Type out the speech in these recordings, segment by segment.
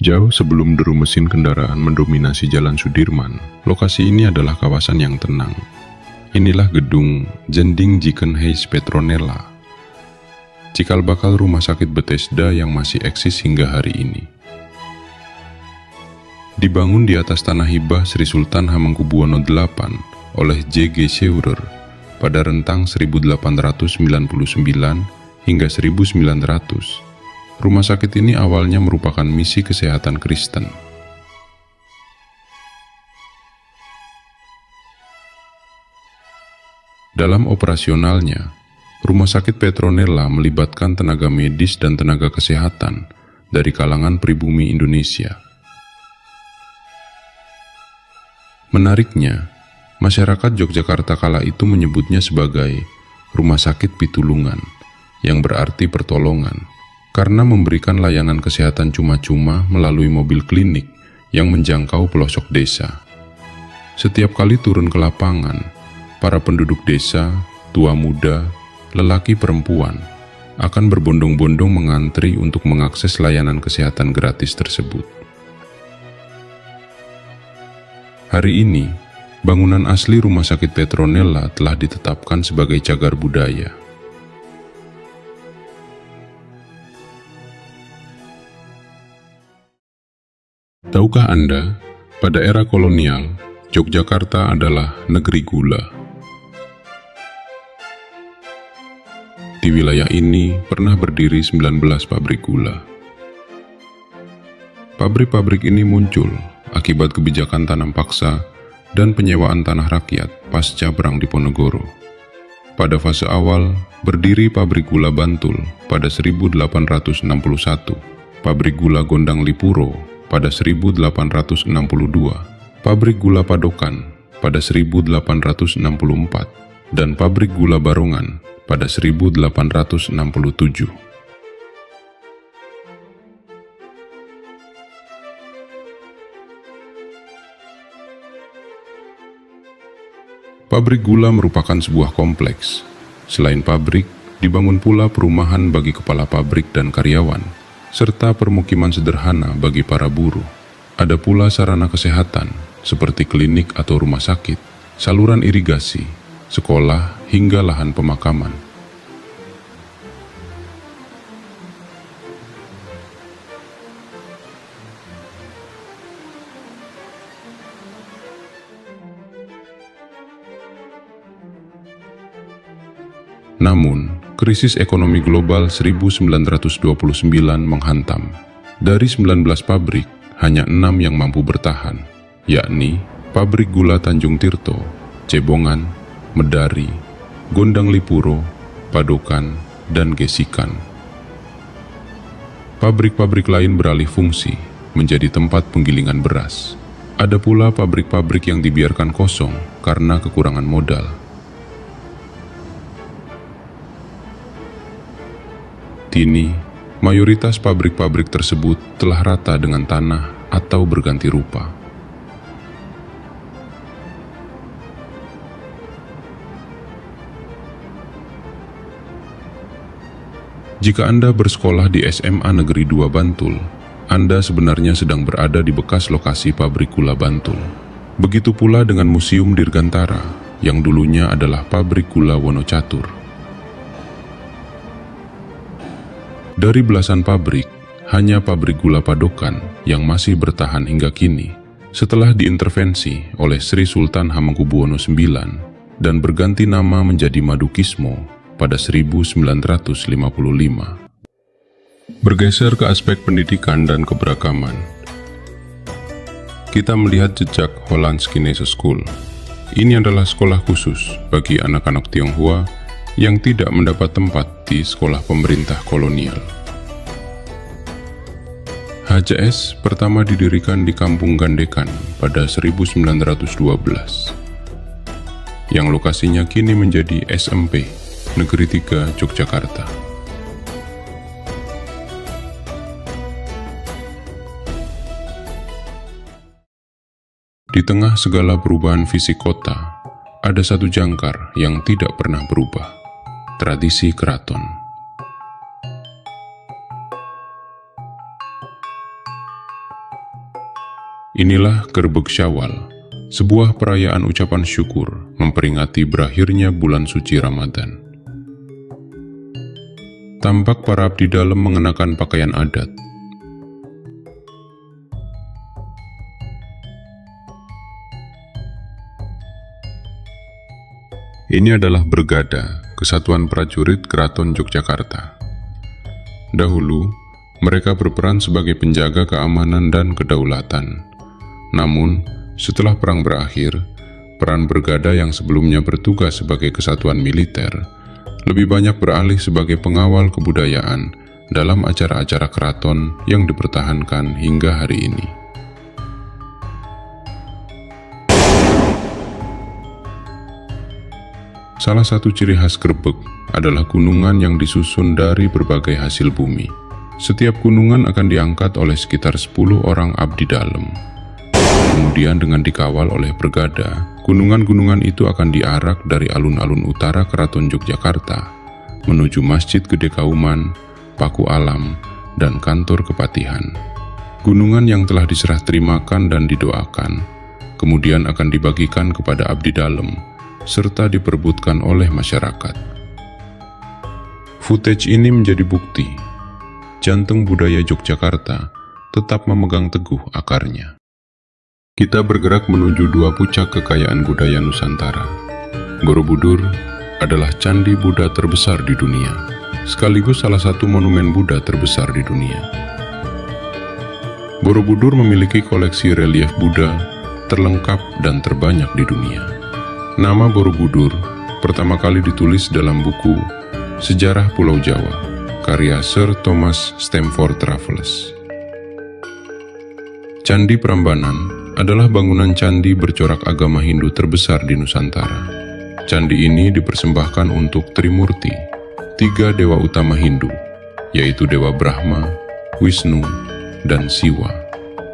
Jauh sebelum deru mesin kendaraan mendominasi Jalan Sudirman, lokasi ini adalah kawasan yang tenang. Inilah gedung Jending Ziekenhuis Petronella, cikal bakal rumah sakit Bethesda yang masih eksis hingga hari ini. Dibangun di atas tanah hibah Sri Sultan Hamengkubuwono VIII oleh J.G. Scheurer pada rentang 1899 hingga 1900, rumah sakit ini awalnya merupakan misi kesehatan Kristen. Dalam operasionalnya, Rumah Sakit Petronella melibatkan tenaga medis dan tenaga kesehatan dari kalangan pribumi Indonesia. Menariknya, masyarakat Yogyakarta kala itu menyebutnya sebagai Rumah Sakit Pitulungan, yang berarti pertolongan, karena memberikan layanan kesehatan cuma-cuma melalui mobil klinik yang menjangkau pelosok desa. Setiap kali turun ke lapangan, para penduduk desa, tua muda, lelaki perempuan, akan berbondong-bondong mengantri untuk mengakses layanan kesehatan gratis tersebut. Hari ini, bangunan asli Rumah Sakit Petronella telah ditetapkan sebagai cagar budaya. Tahukah Anda, pada era kolonial, Yogyakarta adalah negeri gula. Di wilayah ini pernah berdiri 19 pabrik gula. Pabrik-pabrik ini muncul akibat kebijakan tanam paksa dan penyewaan tanah rakyat pasca Perang Diponegoro. Pada fase awal, berdiri pabrik gula Bantul pada 1861, pabrik gula Gondang Lipuro pada 1862, pabrik gula Padokan pada 1864, dan pabrik gula Barongan pada 1867. Pabrik gula merupakan sebuah kompleks. Selain pabrik, dibangun pula perumahan bagi kepala pabrik dan karyawan, serta permukiman sederhana bagi para buruh. Ada pula sarana kesehatan, seperti klinik atau rumah sakit, saluran irigasi, sekolah, hingga lahan pemakaman. Namun, krisis ekonomi global 1929 menghantam. Dari 19 pabrik, hanya 6 yang mampu bertahan, yakni pabrik gula Tanjung Tirto, Cebongan, Medari, Gondang Lipuro, Padokan, dan Gesikan. Pabrik-pabrik lain beralih fungsi menjadi tempat penggilingan beras. Ada pula pabrik-pabrik yang dibiarkan kosong karena kekurangan modal. Kini, mayoritas pabrik-pabrik tersebut telah rata dengan tanah atau berganti rupa. Jika Anda bersekolah di SMA Negeri 2 Bantul, Anda sebenarnya sedang berada di bekas lokasi pabrik gula Bantul. Begitu pula dengan Museum Dirgantara, yang dulunya adalah pabrik gula Wonocatur. Dari belasan pabrik, hanya pabrik gula Padokan yang masih bertahan hingga kini setelah diintervensi oleh Sri Sultan Hamengkubuwono IX dan berganti nama menjadi Madukismo pada 1955. Bergeser ke aspek pendidikan dan keberagaman, kita melihat jejak Holland's Kinese School. Ini adalah sekolah khusus bagi anak-anak Tionghoa yang tidak mendapat tempat di sekolah pemerintah kolonial. HCS pertama didirikan di Kampung Gandekan pada 1912, yang lokasinya kini menjadi SMP Negeri 3 Yogyakarta. Di tengah segala perubahan fisik kota, ada satu jangkar yang tidak pernah berubah: tradisi keraton. Inilah Gerbek Syawal, sebuah perayaan ucapan syukur memperingati berakhirnya bulan suci Ramadan. Tampak para abdi dalam mengenakan pakaian adat. Ini adalah Bergada, Kesatuan Prajurit Keraton Yogyakarta. Dahulu, mereka berperan sebagai penjaga keamanan dan kedaulatan. Namun, setelah perang berakhir, peran Bergada yang sebelumnya bertugas sebagai kesatuan militer, lebih banyak beralih sebagai pengawal kebudayaan dalam acara-acara keraton yang dipertahankan hingga hari ini. Salah satu ciri khas Gerbek adalah gunungan yang disusun dari berbagai hasil bumi. Setiap gunungan akan diangkat oleh sekitar 10 orang abdi dalam. Kemudian dengan dikawal oleh Bergada, gunungan-gunungan itu akan diarak dari alun-alun utara Keraton Yogyakarta menuju Masjid Gede Kauman, Paku Alam, dan kantor Kepatihan. Gunungan yang telah diserah terimakan dan didoakan, kemudian akan dibagikan kepada abdi dalam, serta diperebutkan oleh masyarakat. Footage ini menjadi bukti, jantung budaya Yogyakarta tetap memegang teguh akarnya. Kita bergerak menuju dua puncak kekayaan budaya Nusantara. Borobudur adalah candi Buddha terbesar di dunia, sekaligus salah satu monumen Buddha terbesar di dunia. Borobudur memiliki koleksi relief Buddha terlengkap dan terbanyak di dunia. Nama Borobudur pertama kali ditulis dalam buku Sejarah Pulau Jawa, karya Sir Thomas Stamford Raffles. Candi Prambanan adalah bangunan candi bercorak agama Hindu terbesar di Nusantara. Candi ini dipersembahkan untuk Trimurti, 3 dewa utama Hindu, yaitu Dewa Brahma, Wisnu, dan Siwa.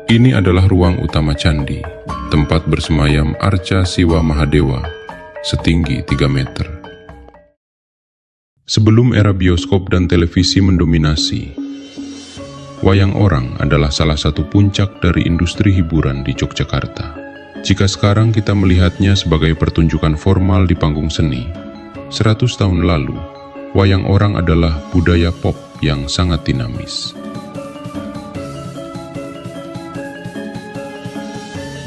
Ini adalah ruang utama candi, tempat bersemayam Arca Siwa Mahadewa, setinggi 3 meter. Sebelum era bioskop dan televisi mendominasi, wayang orang adalah salah satu puncak dari industri hiburan di Yogyakarta. Jika sekarang kita melihatnya sebagai pertunjukan formal di panggung seni, 100 tahun lalu, wayang orang adalah budaya pop yang sangat dinamis.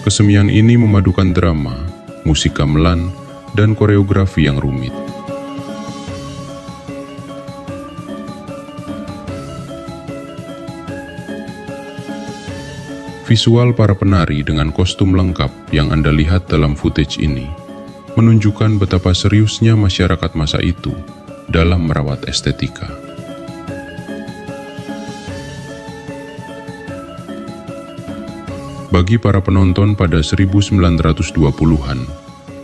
Kesenian ini memadukan drama, musik gamelan, dan koreografi yang rumit. Visual para penari dengan kostum lengkap yang Anda lihat dalam footage ini menunjukkan betapa seriusnya masyarakat masa itu dalam merawat estetika. Bagi para penonton pada 1920-an,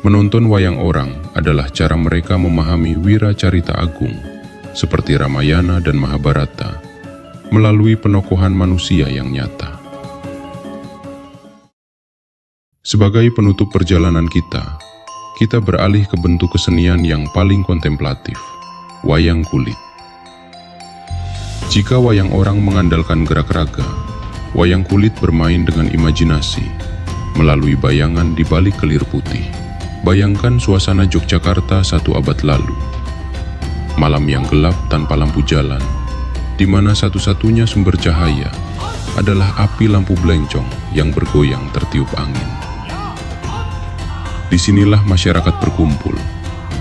menonton wayang orang adalah cara mereka memahami wira carita agung seperti Ramayana dan Mahabharata melalui penokohan manusia yang nyata. Sebagai penutup perjalanan kita beralih ke bentuk kesenian yang paling kontemplatif, wayang kulit. Jika wayang orang mengandalkan gerak raga, wayang kulit bermain dengan imajinasi melalui bayangan di balik kelir putih. Bayangkan suasana Yogyakarta 1 abad lalu. Malam yang gelap tanpa lampu jalan, di mana satu-satunya sumber cahaya adalah api lampu blencong yang bergoyang tertiup angin. Disinilah masyarakat berkumpul,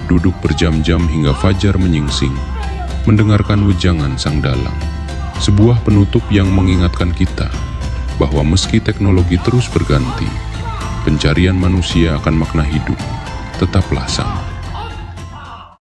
duduk berjam-jam hingga fajar menyingsing, mendengarkan wejangan sang dalang. Sebuah penutup yang mengingatkan kita bahwa meski teknologi terus berganti, pencarian manusia akan makna hidup tetaplah sama.